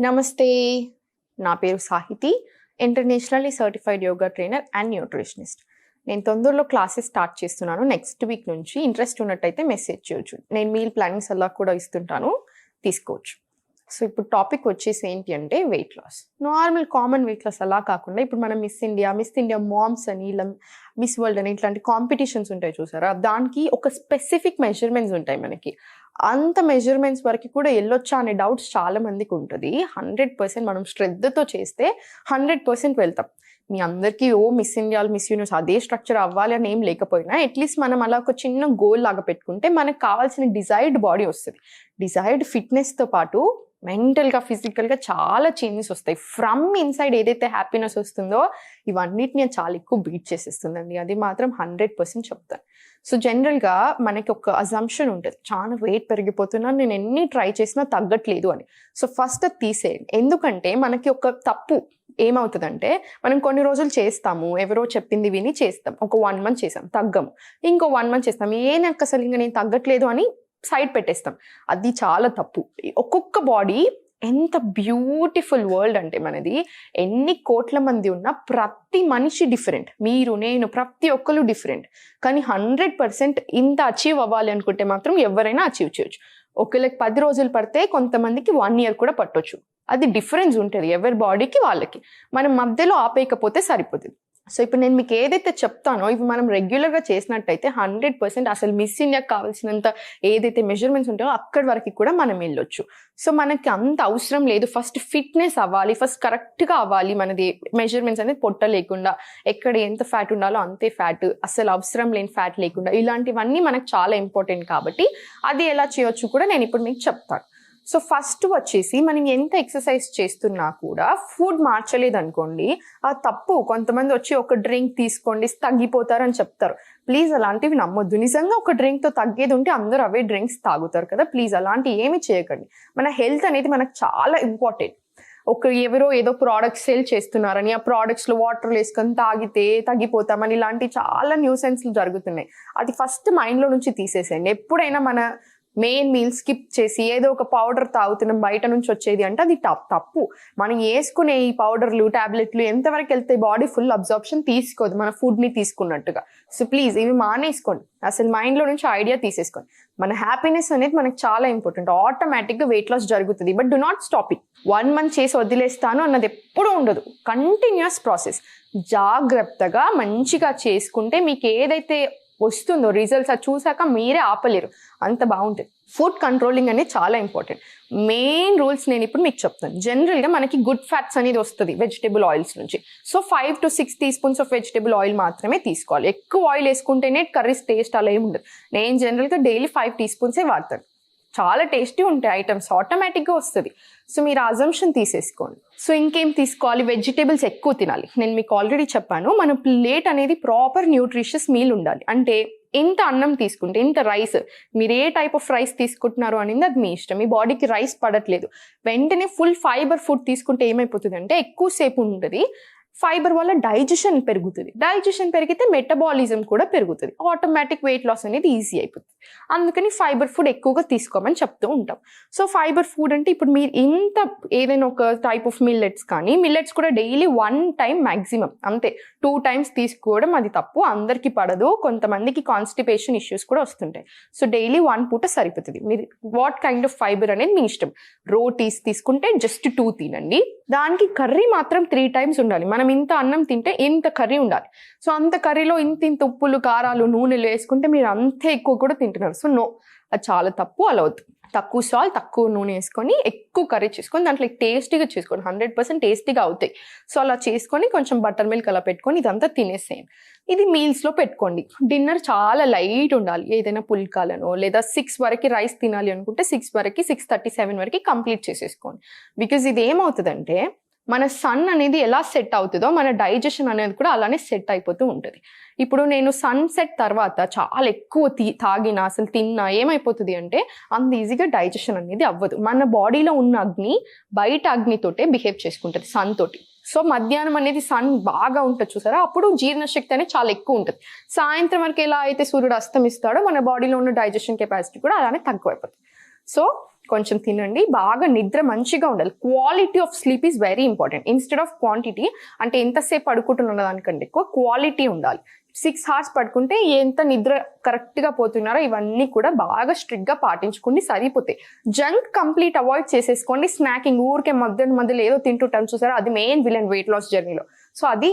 నమస్తే. నా పేరు Sahiti. Internationally certified yoga trainer and nutritionist. నేను తొందరలో క్లాసెస్ స్టార్ట్ చేస్తున్నాను. నెక్స్ట్ వీక్ నుంచి ఇంట్రెస్ట్ ఉన్నట్టయితే మెసేజ్ చేయొచ్చు. నేను మీల్ ప్లానింగ్ సలహా కూడా ఇస్తుంటాను, తీసుకోవచ్చు. సో ఇప్పుడు టాపిక్ వచ్చేసి ఏంటి అంటే weight loss. Normal common weight loss అలా కాకుండా ఇప్పుడు మనం మిస్ ఇండియా మామ్స్ అని ఇలా మిస్ వరల్డ్ అని ఇట్లాంటి కాంపిటీషన్స్ ఉంటాయి చూసారా, దానికి ఒక స్పెసిఫిక్ మెజర్మెంట్స్ ఉంటాయి మనకి. అంత మెజర్మెంట్స్ వరకు కూడా వెళ్ళొచ్చా అనే డౌట్స్ చాలా మందికి ఉంటుంది. 100% మనం శ్రద్ధతో చేస్తే 100% వెళ్తాం. మీ అందరికీ మిస్ ఇండియా మిస్ యూనివర్స్ అదే స్ట్రక్చర్ అవ్వాలి అని ఏం లేకపోయినా అట్లీస్ట్ మనం అలా ఒక చిన్న గోల్ లాగా పెట్టుకుంటే మనకు కావాల్సిన డిజైర్డ్ బాడీ వస్తుంది. డిజైర్డ్ ఫిట్నెస్తో పాటు మెంటల్గా ఫిజికల్గా చాలా చేంజెస్ వస్తాయి. ఫ్రమ్ ఇన్సైడ్ ఏదైతే హ్యాపీనెస్ వస్తుందో ఇవన్నిటిని చాలా ఎక్కువ బీట్ చేసేస్తుందండి. అది మాత్రం 100% చెప్తాను. సో జనరల్గా మనకి ఒక అజంప్షన్ ఉంటుంది, చాలా వెయిట్ పెరిగిపోతున్నాను, నేను ఎన్ని ట్రై చేసినా తగ్గట్లేదు అని. సో ఫస్ట్ అది తీసేయండి. ఎందుకంటే మనకి ఒక తప్పు ఏమవుతుందంటే మనం కొన్ని రోజులు చేస్తాము, ఎవరో చెప్పింది విని చేస్తాం, ఒక 1 month చేసాం తగ్గము, ఇంకో 1 month చేస్తాం, నాకు అసలు ఇంకా నేను తగ్గట్లేదు అని సైడ్ పెట్టేస్తాం. అది చాలా తప్పు. ఒక్కొక్క బాడీ ఎంత బ్యూటిఫుల్ వరల్డ్ అంటే మనది, ఎన్ని కోట్ల మంది ఉన్నా ప్రతి మనిషి డిఫరెంట్. మీరు నేను ప్రతి ఒక్కరు డిఫరెంట్. కానీ 100% ఇంత అచీవ్ అవ్వాలి అనుకుంటే మాత్రం ఎవరైనా అచీవ్ చేయొచ్చు. ఒకరికి 10 రోజులు పడితే కొంతమందికి 1 year కూడా పట్టొచ్చు. అది డిఫరెన్స్ ఉంటుంది ఎవరి బాడీకి వాళ్ళకి. మనం మధ్యలో ఆపేయకపోతే సరిపోతుంది. సో ఇప్పుడు నేను మీకు ఏదైతే చెప్తానో ఇవి మనం రెగ్యులర్గా చేసినట్టయితే 100% అసలు మిస్ ఇండియాకి కావాల్సినంత ఏదైతే మెజర్మెంట్స్ ఉంటాయో అక్కడి వరకు కూడా మనం వెళ్ళొచ్చు. సో మనకి అంత అవసరం లేదు. ఫస్ట్ ఫిట్నెస్ అవ్వాలి, ఫస్ట్ కరెక్ట్గా అవ్వాలి. మనది మెజర్మెంట్స్ అనేది పొట్ట లేకుండా, ఎక్కడ ఎంత ఫ్యాట్ ఉండాలో అంతే ఫ్యాట్, అసలు అవసరం లేని ఫ్యాట్ లేకుండా, ఇలాంటివన్నీ మనకు చాలా ఇంపార్టెంట్. కాబట్టి అది ఎలా చేయొచ్చు కూడా నేను ఇప్పుడు మీకు చెప్తాను. సో ఫస్ట్ వచ్చేసి మనం ఎంత ఎక్సర్సైజ్ చేస్తున్నా కూడా ఫుడ్ మార్చలేదు అనుకోండి, ఆ తప్పు. కొంతమంది వచ్చి ఒక డ్రింక్ తీసుకోండి తగ్గిపోతారు అని చెప్తారు. ప్లీజ్ అలాంటివి నమ్మొద్దు. నిజంగా ఒక డ్రింక్తో తగ్గేది ఉంటే అందరూ అవే డ్రింక్స్ తాగుతారు కదా. ప్లీజ్ అలాంటివి ఏమి చేయకండి. మన హెల్త్ అనేది మనకు చాలా ఇంపార్టెంట్. ఎవరో ఏదో ప్రోడక్ట్స్ సేల్ చేస్తున్నారని ఆ ప్రోడక్ట్స్లో వాటర్ వేసుకొని తాగితే తగ్గిపోతామని ఇలాంటి చాలా న్యూసెన్స్లు జరుగుతున్నాయి. అది ఫస్ట్ మైండ్లో నుంచి తీసేసేయండి. ఎప్పుడైనా మన మెయిన్ మీల్ స్కిప్ చేసి ఏదో ఒక పౌడర్ తాగుతున్నాం బయట నుంచి వచ్చేది అంటే అది తప్పు. మనం వేసుకునే ఈ పౌడర్లు టాబ్లెట్లు ఎంతవరకు వెళ్తే బాడీ ఫుల్ అబ్జార్ప్షన్ తీసుకోదు మన ఫుడ్ని తీసుకున్నట్టుగా. సో ప్లీజ్ ఇవి మానేసుకోండి. అసలు మైండ్లో నుంచి ఐడియా తీసేసుకోండి. మన హ్యాపీనెస్ అనేది మనకు చాలా ఇంపార్టెంట్. ఆటోమేటిక్గా వెయిట్ లాస్ జరుగుతుంది. But do not stop it. 1 month చేసి వదిలేస్తాను అన్నది ఎప్పుడూ ఉండదు. Continuous process. జాగ్రత్తగా మంచిగా చేసుకుంటే మీకు ఏదైతే వస్తుందో రిజల్ట్స్ అది చూసాక మీరే ఆపలేరు, అంత బాగుంటుంది. ఫుడ్ కంట్రోలింగ్ అనేది చాలా ఇంపార్టెంట్. మెయిన్ రూల్స్ నేను ఇప్పుడు మీకు చెప్తాను. జనరల్గా మనకి గుడ్ ఫ్యాట్స్ అనేది వస్తుంది వెజిటేబుల్ ఆయిల్స్ నుంచి. So 5 to 6 teaspoons of vegetable oil మాత్రమే తీసుకోవాలి. ఎక్కువ ఆయిల్ వేసుకుంటేనే కర్రీస్ టేస్ట్ అలా ఏమి ఉండదు. నేను జనరల్గా డైలీ 5 teaspoons వాడతాను. చాలా టేస్టీ ఉంటాయి ఐటమ్స్, ఆటోమేటిక్గా వస్తుంది. సో మీరు అజంప్షన్ తీసేసుకోండి. సో ఇంకేం తీసుకోవాలి? వెజిటేబుల్స్ ఎక్కువ తినాలి. నేను మీకు ఆల్రెడీ చెప్పాను, మన ప్లేట్ అనేది ప్రాపర్ న్యూట్రిషియస్ మీల్ ఉండాలి. అంటే ఇంత అన్నం తీసుకుంటే ఇంత రైస్, మీరు ఏ టైప్ ఆఫ్ రైస్ తీసుకుంటున్నారు అనేది అది మీ ఇష్టం. మీ బాడీకి రైస్ పడట్లేదు, వెంటనే ఫుల్ ఫైబర్ ఫుడ్ తీసుకుంటే ఏమైపోతుంది అంటే ఎక్కువసేపు ఉంటుంది. ఫైబర్ వల్ల డైజెషన్ పెరుగుతుంది. డైజెషన్ పెరిగితే మెటబాలిజం కూడా పెరుగుతుంది. ఆటోమేటిక్ వెయిట్ లాస్ అనేది ఈజీ అయిపోతుంది. అందుకని ఫైబర్ ఫుడ్ ఎక్కువగా తీసుకోమని చెప్తూ ఉంటాం. సో ఫైబర్ ఫుడ్ అంటే ఇప్పుడు మీరు ఇంత ఏదైనా ఒక టైప్ ఆఫ్ మిల్లెట్స్, కానీ మిల్లెట్స్ కూడా డైలీ 1 time మ్యాక్సిమం, అంతే. 2 times తీసుకోవడం అది తప్పు, అందరికీ పడదు. కొంతమందికి కాన్స్టిపేషన్ ఇష్యూస్ కూడా వస్తుంటాయి. సో డైలీ 1 పూట సరిపోతుంది. మీరు వాట్ కైండ్ ఆఫ్ ఫైబర్ అనేది మీ ఇష్టం. రోటీస్ తీసుకుంటే జస్ట్ 2 తినండి. దానికి కర్రీ మాత్రం 3 times ఉండాలి. మనం ఇంత అన్నం తింటే ఇంత కర్రీ ఉండాలి. సో అంత కర్రీలో ఇంత ఉప్పులు కారాలు నూనెలు వేసుకుంటే మీరు అంతే ఎక్కువ కూడా తింటున్నారు. సో నో, అది చాలా తప్పు. అలా వద్దు. తక్కువ సాల్ట్, తక్కువ నూనె వేసుకొని ఎక్కువ కర్రీ చేసుకొని దాంట్లో టేస్టీగా చేసుకోండి. 100% టేస్టీగా అవుతాయి. సో అలా చేసుకొని కొంచెం బటర్ మిల్క్ అలా పెట్టుకొని ఇదంతా తినేసేయండి. ఇది మీల్స్లో పెట్టుకోండి. డిన్నర్ చాలా లైట్ ఉండాలి. ఏదైనా పుల్కాలను లేదా 6 వరకు రైస్ తినాలి అనుకుంటే 6 వరకు 6:37 వరకు కంప్లీట్ చేసేసుకోండి. బికాజ్ ఇది ఏమవుతుందంటే మన సన్ అనేది ఎలా సెట్ అవుతుందో మన డైజెషన్ అనేది కూడా అలానే సెట్ అయిపోతూ ఉంటుంది. ఇప్పుడు నేను సన్సెట్ తర్వాత చాలా ఎక్కువ తాగినా అసలు తిన్నా ఏమైపోతుంది అంటే అంత ఈజీగా డైజెషన్ అనేది అవ్వదు. మన బాడీలో ఉన్న అగ్ని బయట అగ్నితోటే బిహేవ్ చేసుకుంటుంది, సన్ తోటి. సో మధ్యాహ్నం అనేది సన్ బాగా ఉంటుంది చూసారా, అప్పుడు జీర్ణశక్తి అనేది చాలా ఎక్కువ ఉంటుంది. సాయంత్రం వరకు ఎలా అయితే సూర్యుడు అస్తమిస్తాడో మన బాడీలో ఉన్న డైజెషన్ కెపాసిటీ కూడా అలానే తక్కువైపోతుంది. సో కొంచెం తినండి, బాగా నిద్ర మంచిగా ఉండాలి. Quality of sleep is very important instead of quantity. అంటే ఎంతసేపు పడుకుంటున్న దానికంటే ఎక్కువ క్వాలిటీ ఉండాలి. 6 hours పడుకుంటే ఎంత నిద్ర కరెక్ట్గా పోతున్నారో ఇవన్నీ కూడా బాగా స్ట్రిక్ట్గా పాటించుకోండి, సరిపోతాయి. జంక్ కంప్లీట్ అవాయిడ్ చేసేసుకోండి. స్నాకింగ్ ఊరికే మధ్యలో ఏదో తింటుంటాం చూసారా, అది మెయిన్ విలన్ వెయిట్ లాస్ జర్నీలో. సో అది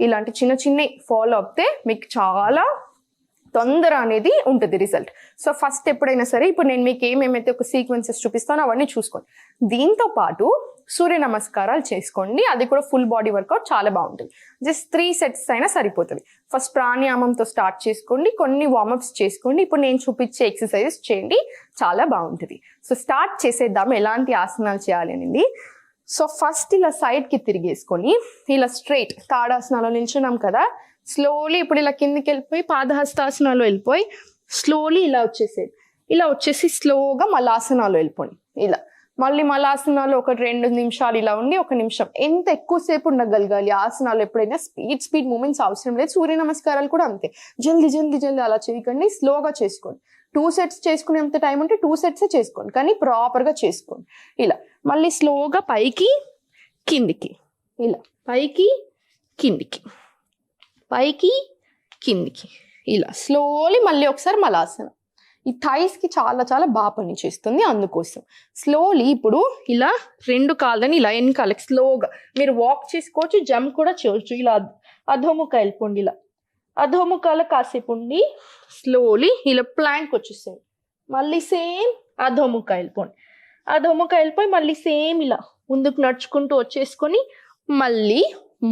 ఇలాంటి చిన్న చిన్న ఫాలో అవుతే మీకు చాలా తొందర అనేది ఉంటుంది రిజల్ట్. సో ఫస్ట్ ఎప్పుడైనా సరే ఇప్పుడు నేను మీకు ఏమేమైతే ఒక సీక్వెన్సెస్ చూపిస్తానో అవన్నీ చూసుకోండి. దీంతో పాటు సూర్య నమస్కారాలు చేసుకోండి, అది కూడా ఫుల్ బాడీ వర్కౌట్ చాలా బాగుంటుంది. జస్ట్ 3 sets అయినా సరిపోతుంది. ఫస్ట్ ప్రాణాయామంతో స్టార్ట్ చేసుకోండి, కొన్ని వార్మప్స్ చేసుకోండి. ఇప్పుడు నేను చూపించే ఎక్సర్సైజెస్ చేయండి, చాలా బాగుంటుంది. సో స్టార్ట్ చేసేద్దాం ఎలాంటి ఆసనాలు చేయాలి అనేది. సో ఫస్ట్ ఇలా సైడ్కి తిరిగేసుకొని ఇలా స్ట్రైట్ తాడాసనాలో నిల్చున్నాం కదా, స్లోలీ ఇప్పుడు ఇలా కిందికి వెళ్ళిపోయి పాదహస్తాసనాలు వెళ్ళిపోయి స్లోలీ ఇలా వచ్చేసేది. ఇలా వచ్చేసి స్లోగా మలాసనాలు వెళ్ళిపోండి. ఇలా మళ్ళీ మలాసనాలు ఒక 2 నిమిషాలు ఇలా ఉండి 1 నిమిషం. ఎంత ఎక్కువసేపు ఉండగలగాలి ఆసనాలు ఎప్పుడైనా. స్పీడ్ మూమెంట్స్ అవసరం లేదు. సూర్య నమస్కారాలు కూడా అంతే, జల్దీ అలా చేయకండి, స్లోగా చేసుకోండి. 2 sets చేసుకునేంత టైం ఉంటే 2 sets చేసుకోండి, కానీ ప్రాపర్గా చేసుకోండి. ఇలా మళ్ళీ స్లోగా పైకి కిందికి, ఇలా పైకి కిందికి, పైకి కిందికి, ఇలా స్లోలీ మళ్ళీ ఒకసారి మలాసనం. ఈ థైస్కి చాలా చాలా బాగా పని చేస్తుంది. అందుకోసం స్లోలీ ఇప్పుడు ఇలా 2 కాళ్ళని ఇలా వెనకాలకి స్లోగా మీరు వాక్ చేసుకోవచ్చు, జంప్ కూడా చేయవచ్చు. ఇలా అధోముఖ వెళ్ళిపోండి, ఇలా అధోముఖాలు కాసేపు ఉండి స్లోలీ ఇలా ప్లాంక్ వచ్చేసేయండి. మళ్ళీ సేమ్ అధోముఖ వెళ్ళిపోండి, అధోముఖ వెళ్ళిపోయి మళ్ళీ సేమ్ ఇలా ముందుకు నడుచుకుంటూ వచ్చేసుకొని మళ్ళీ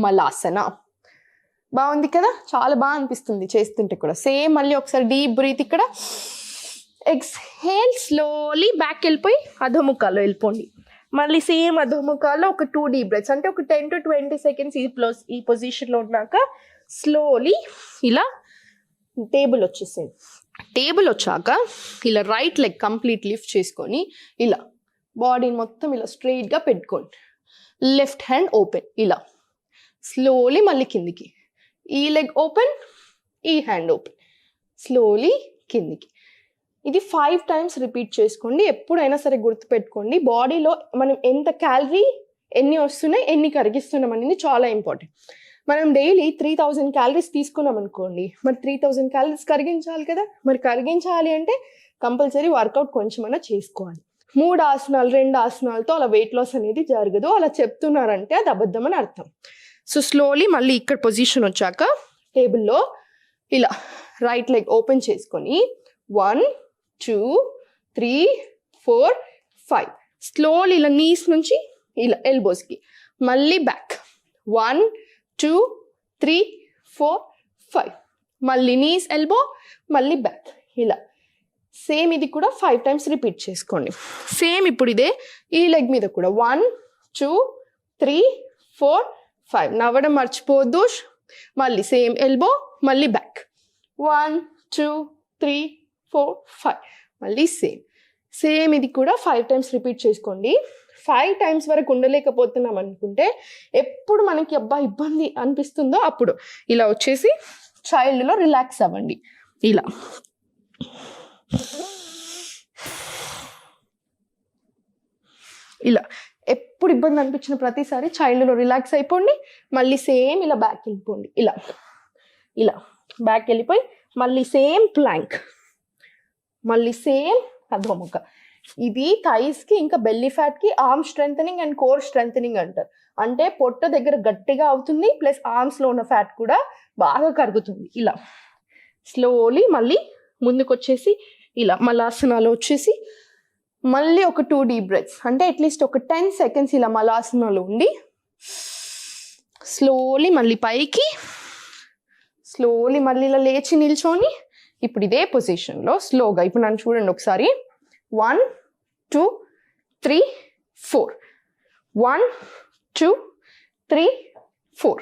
మలాసన. బాగుంది కదా, చాలా బాగా అనిపిస్తుంది చేస్తుంటే కూడా. సేమ్ మళ్ళీ ఒకసారి డీప్ బ్రీత్, ఇక్కడ ఎక్స్హేల్, స్లోలీ బ్యాక్ వెళ్ళిపోయి అధోముఖాల్లో వెళ్ళిపోండి. మళ్ళీ సేమ్ అధోముఖాల్లో ఒక 2 డీప్ బ్రెత్స్, అంటే ఒక 10 to 20 seconds ఈ పొజిషన్లో ఉన్నాక స్లోలీ ఇలా టేబుల్ వచ్చేసేది. టేబుల్ వచ్చాక ఇలా రైట్ లెగ్ కంప్లీట్ లిఫ్ట్ చేసుకొని ఇలా బాడీని మొత్తం ఇలా స్ట్రైట్గా పెట్టుకోండి. లెఫ్ట్ హ్యాండ్ ఓపెన్, ఇలా స్లోలీ మళ్ళీ కిందికి, ఈ లెగ్ ఓపెన్, ఈ హ్యాండ్ ఓపెన్, స్లోలీ కిందికి. ఇది 5 times రిపీట్ చేసుకోండి. ఎప్పుడైనా సరే గుర్తుపెట్టుకోండి, బాడీలో మనం ఎంత క్యాలరీ ఎన్ని వస్తున్నాయి ఎన్ని కరిగిస్తున్నాం అనేది చాలా ఇంపార్టెంట్. మనం డైలీ 3000 calories తీసుకున్నాం అనుకోండి, మరి 3000 calories కరిగించాలి కదా. మరి కరిగించాలి అంటే కంపల్సరీ వర్కౌట్ కొంచెమైనా చేసుకోవాలి. 3 ఆసనాలు 2 ఆసనాలతో అలా వెయిట్ లాస్ అనేది జరగదు. అలా చెప్తున్నారంటే అది అబద్ధం అని అర్థం. సో స్లోలీ మళ్ళీ ఇక్కడ పొజిషన్ వచ్చాక టేబుల్లో ఇలా రైట్ లెగ్ ఓపెన్ చేసుకొని 1 2 3 4 5 స్లోలీ ఇలా నీస్ నుంచి ఇలా ఎల్బోస్కి మళ్ళీ బ్యాక్ 1 2 3 4 5 మళ్ళీ నీస్ ఎల్బో మళ్ళీ బ్యాక్. ఇలా సేమ్ ఇది కూడా 5 times రిపీట్ చేసుకోండి. సేమ్ ఇప్పుడు ఇదే ఈ లెగ్ మీద కూడా 1 2 3 4 5 నవ్వడం మర్చిపోవద్దు. మళ్ళీ సేమ్ ఎల్బో మళ్ళీ బ్యాక్ 1 2 3 4 5 మళ్ళీ సేమ్ ఇది కూడా 5 times రిపీట్ చేసుకోండి. 5 times వరకు ఉండలేకపోతున్నాం అనుకుంటే, ఎప్పుడు మనకి అబ్బా ఇబ్బంది అనిపిస్తుందో అప్పుడు ఇలా వచ్చేసి చైల్డ్లో రిలాక్స్ అవ్వండి. ఇలా ఇలా ఎప్పుడు ఇబ్బంది అనిపించిన ప్రతిసారి చైల్డ్లో రిలాక్స్ అయిపోండి. మళ్ళీ సేమ్ ఇలా బ్యాక్ వెళ్ళిపోండి, ఇలా ఇలా బ్యాక్ వెళ్ళిపోయి మళ్ళీ సేమ్ ప్లాంక్, మళ్ళీ సేమ్ అధోముఖ. ఇది థైస్కి ఇంకా బెల్లీ ఫ్యాట్కి arm strengthening and core strengthening అంటారు. అంటే పొట్ట దగ్గర గట్టిగా అవుతుంది, ప్లస్ ఆర్మ్స్లో ఉన్న ఫ్యాట్ కూడా బాగా కరుగుతుంది. ఇలా స్లోలీ మళ్ళీ ముందుకు వచ్చేసి ఇలా మలాసనాలు వచ్చేసి మళ్ళీ ఒక 2 డీప్ బ్రెత్స్, అంటే అట్లీస్ట్ ఒక 10 seconds ఇలా మలాసనాలు ఉండి స్లోలీ మళ్ళీ పైకి, స్లోలీ మళ్ళీ ఇలా లేచి నిల్చొని ఇప్పుడు ఇదే పొజిషన్లో స్లోగా ఇప్పుడు నన్ను చూడండి ఒకసారి. 1 2 3 4 1 2 3 4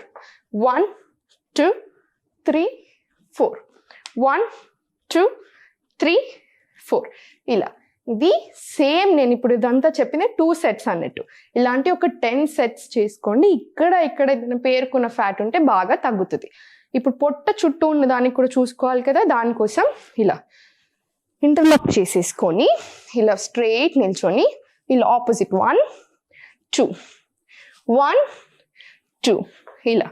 1 2 3 4 1 2 3 4 ఇలా. ఇది సేమ్ నేను ఇప్పుడు ఇదంతా చెప్పిన 2 sets అన్నట్టు. ఇలాంటి ఒక 10 sets చేసుకోండి. ఇక్కడ ఏదైనా పేరుకున్న ఫ్యాట్ ఉంటే బాగా తగ్గుతుంది. ఇప్పుడు పొట్ట చుట్టూ ఉన్న దానికి కూడా చూసుకోవాలి కదా, దానికోసం ఇలా ఇంటర్లాక్ చేసేసుకొని ఇలా స్ట్రైట్ నిల్చొని ఇలా ఆపోజిట్ 1 2 1 2 ఇలా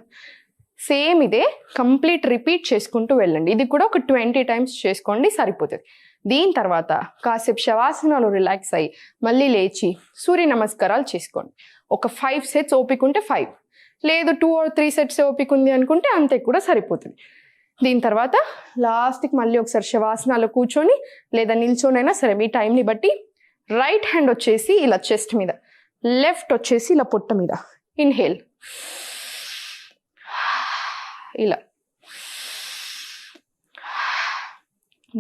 సేమ్ ఇదే కంప్లీట్ రిపీట్ చేసుకుంటూ వెళ్ళండి. ఇది కూడా ఒక 20 టైమ్స్ చేసుకోండి, సరిపోతుంది. దీని తర్వాత కాసేపు శవాసనాలు రిలాక్స్ అయ్యి మళ్ళీ లేచి సూర్య నమస్కారాలు చేసుకోండి. ఒక 5 సెట్స్ ఓపిక ఉంటే 5, లేదు 2 or 3 సెట్స్ ఓపిక ఉంది అనుకుంటే అంతే కూడా సరిపోతుంది. దీని తర్వాత లాస్ట్కి మళ్ళీ ఒకసారి శవాసనాలు కూర్చొని లేదా నిల్చొనైనా సరే మీ టైంని బట్టి రైట్ హ్యాండ్ వచ్చేసి ఇలా చెస్ట్ మీద, లెఫ్ట్ వచ్చేసి ఇలా పొట్ట మీద. ఇన్హేల్ ఇలా.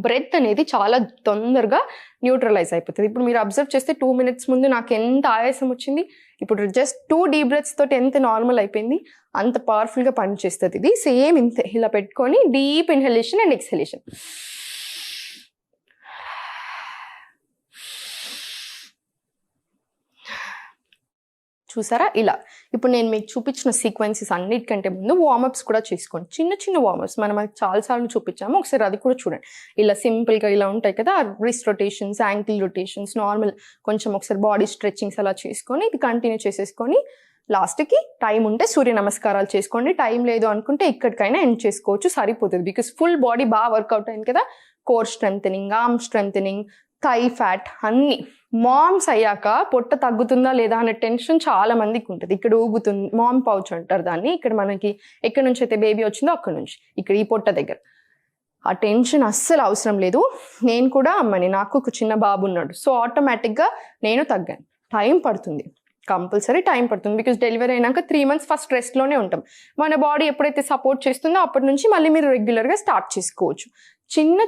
బ్రెత్ అనేది చాలా తొందరగా న్యూట్రలైజ్ అయిపోతుంది. ఇప్పుడు మీరు అబ్జర్వ్ చేస్తే 2 minutes ముందు నాకు ఎంత ఆయాసం వచ్చింది, ఇప్పుడు జస్ట్ 2 deep breaths తోటి ఎంత నార్మల్ అయిపోయింది. అంత పవర్ఫుల్గా పనిచేస్తుంది ఇది. సేమ్ ఇంతే ఇలా పెట్టుకొని డీప్ ఇన్హలేషన్ అండ్ ఎక్స్హలేషన్. చూసారా ఇలా. ఇప్పుడు నేను మీకు చూపించిన సీక్వెన్సెస్ అన్నిటికంటే ముందు వార్మప్స్ కూడా చేసుకోండి. చిన్న చిన్న వార్మప్స్ మనం చాలాసార్లు చూపించాము, ఒకసారి అది కూడా చూడండి. ఇలా సింపుల్గా ఇలా ఉంటాయి కదా, wrist rotations, ankle rotations, normal కొంచెం ఒకసారి బాడీ స్ట్రెచ్చింగ్స్ అలా చేసుకొని ఇది కంటిన్యూ చేసేసుకొని లాస్ట్కి టైం ఉంటే సూర్య నమస్కారాలు చేసుకోండి. టైం లేదు అనుకుంటే ఇక్కడికైనా ఎండ్ చేసుకోవచ్చు, సరిపోతుంది. బికాస్ ఫుల్ బాడీ బాగా వర్కౌట్ అయింది కదా. Core strengthening, arm strengthening, thigh fat అన్నీ. మామ్స్ అయ్యాక పొట్ట తగ్గుతుందా లేదా అనే టెన్షన్ చాలా మందికి ఉంటుంది. ఇక్కడ ఊగుతుంది, మామ్ పౌచ్ అంటారు దాన్ని. ఇక్కడ మనకి ఎక్కడి నుంచి అయితే బేబీ వచ్చిందో అక్కడి నుంచి ఇక్కడ ఈ పొట్ట దగ్గర. ఆ టెన్షన్ అస్సలు అవసరం లేదు. నేను కూడా అమ్మని, నాకు ఒక చిన్న బాబు ఉన్నాడు. సో ఆటోమేటిక్గా నేను తగ్గాను. టైం పడుతుంది, కంపల్సరీ టైం పడుతుంది. బికాస్ డెలివరీ అయినాక 3 months ఫస్ట్ రెస్ట్లోనే ఉంటాం. మన బాడీ ఎప్పుడైతే సపోర్ట్ చేస్తుందో అప్పటి నుంచి మళ్ళీ మీరు రెగ్యులర్గా స్టార్ట్ చేసుకోవచ్చు.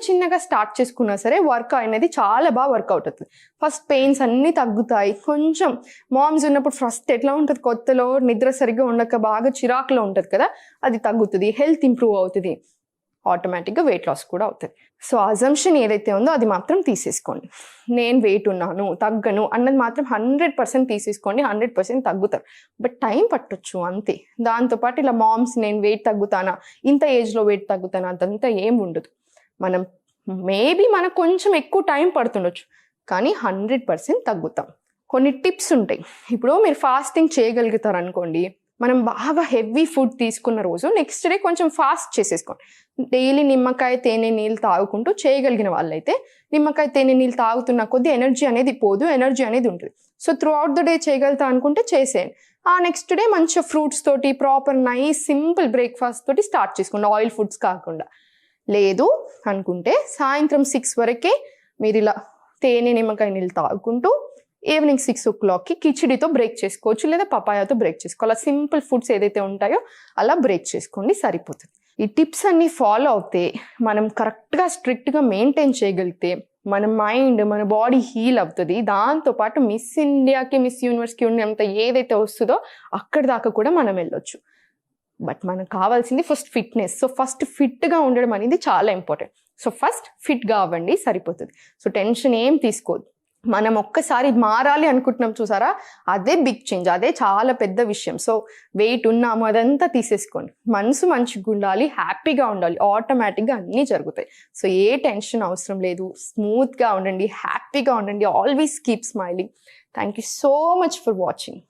చిన్నగా స్టార్ట్ చేసుకున్నా సరే వర్క్ అనేది చాలా బాగా వర్కౌట్ అవుతుంది. ఫస్ట్ పెయిన్స్ అన్నీ తగ్గుతాయి. కొంచెం మామ్స్ ఉన్నప్పుడు ఫస్ట్ ఎట్లా ఉంటుంది, కొత్తలో నిద్ర సరిగ్గా ఉండక బాగా చిరాకులో ఉంటుంది కదా, అది తగ్గుతుంది. హెల్త్ ఇంప్రూవ్ అవుతుంది, ఆటోమేటిక్గా వెయిట్ లాస్ కూడా అవుతుంది. సో అజంప్షన్ ఏదైతే ఉందో అది మాత్రం తీసేసుకోండి. నేను వెయిట్ ఉన్నాను, తగ్గను అన్నది మాత్రం 100% తీసేసుకోండి. 100% తగ్గుతారు, బట్ టైం పట్టొచ్చు అంతే. దాంతోపాటు ఇలా మామ్స్ నేను వెయిట్ తగ్గుతానా, ఇంత ఏజ్లో వెయిట్ తగ్గుతానా, అదంతా ఏం ఉండదు. మనం మేబీ మనకు కొంచెం ఎక్కువ టైం పడుతుండొచ్చు, కానీ 100% తగ్గుతాం. కొన్ని టిప్స్ ఉంటాయి. ఇప్పుడు మీరు ఫాస్టింగ్ చేయగలుగుతారు అనుకోండి, మనం బాగా హెవీ ఫుడ్ తీసుకున్న రోజు నెక్స్ట్ డే కొంచెం ఫాస్ట్ చేసేసుకోండి. డైలీ నిమ్మకాయ తేనె నీళ్ళు తాగుకుంటూ చేయగలిగిన వాళ్ళైతే నిమ్మకాయ తేనె నీళ్ళు తాగుతున్న కొద్దీ ఎనర్జీ అనేది పోదు, ఎనర్జీ అనేది ఉంటుంది. So throughout the day చేయగలుగుతా అనుకుంటే చేసేయండి. ఆ నెక్స్ట్ డే మంచిగా ఫ్రూట్స్ తోటి ప్రాపర్ నైస్ సింపుల్ బ్రేక్ఫాస్ట్ తోటి స్టార్ట్ చేసుకోండి, ఆయిల్ ఫుడ్స్ కాకుండా. లేదు అనుకుంటే సాయంత్రం 6 వరకే మీరు ఇలా తేనె నిమ్మకాయ నీళ్ళు తాగుకుంటూ ఈవినింగ్ 6 o'clockకి కిచిడితో బ్రేక్ చేసుకోవచ్చు, లేదా పపాయాతో బ్రేక్ చేసుకోవాలి. అలా సింపుల్ ఫుడ్స్ ఏదైతే ఉంటాయో అలా బ్రేక్ చేసుకోండి, సరిపోతుంది. ఈ టిప్స్ అన్నీ ఫాలో అవుతే, మనం కరెక్ట్గా స్ట్రిక్ట్గా మెయింటైన్ చేయగలిగితే మన మైండ్, మన బాడీ హీల్ అవుతుంది. దాంతోపాటు మిస్ ఇండియాకి, మిస్ యూనివర్స్కి ఉన్నంత ఏదైతే వస్తుందో అక్కడి దాకా కూడా మనం వెళ్ళొచ్చు. బట్ మనకు కావాల్సింది ఫస్ట్ ఫిట్నెస్. సో ఫస్ట్ ఫిట్గా ఉండడం అనేది చాలా ఇంపార్టెంట్. సో ఫస్ట్ ఫిట్గా అవ్వండి, సరిపోతుంది. సో టెన్షన్ ఏం తీసుకోవద్దు. మనం ఒక్కసారి మారాలి అనుకుంటున్నాం చూసారా, అదే బిగ్ చేంజ్, అదే చాలా పెద్ద విషయం. సో వెయిట్ ఉన్నాము అదంతా తీసేసుకోండి, మనసు మంచిగా ఉండాలి, హ్యాపీగా ఉండాలి, ఆటోమేటిక్గా అన్నీ జరుగుతాయి. సో ఏ టెన్షన్ అవసరం లేదు, స్మూత్గా ఉండండి, హ్యాపీగా ఉండండి, always keep smiling. Thank you so much for watching.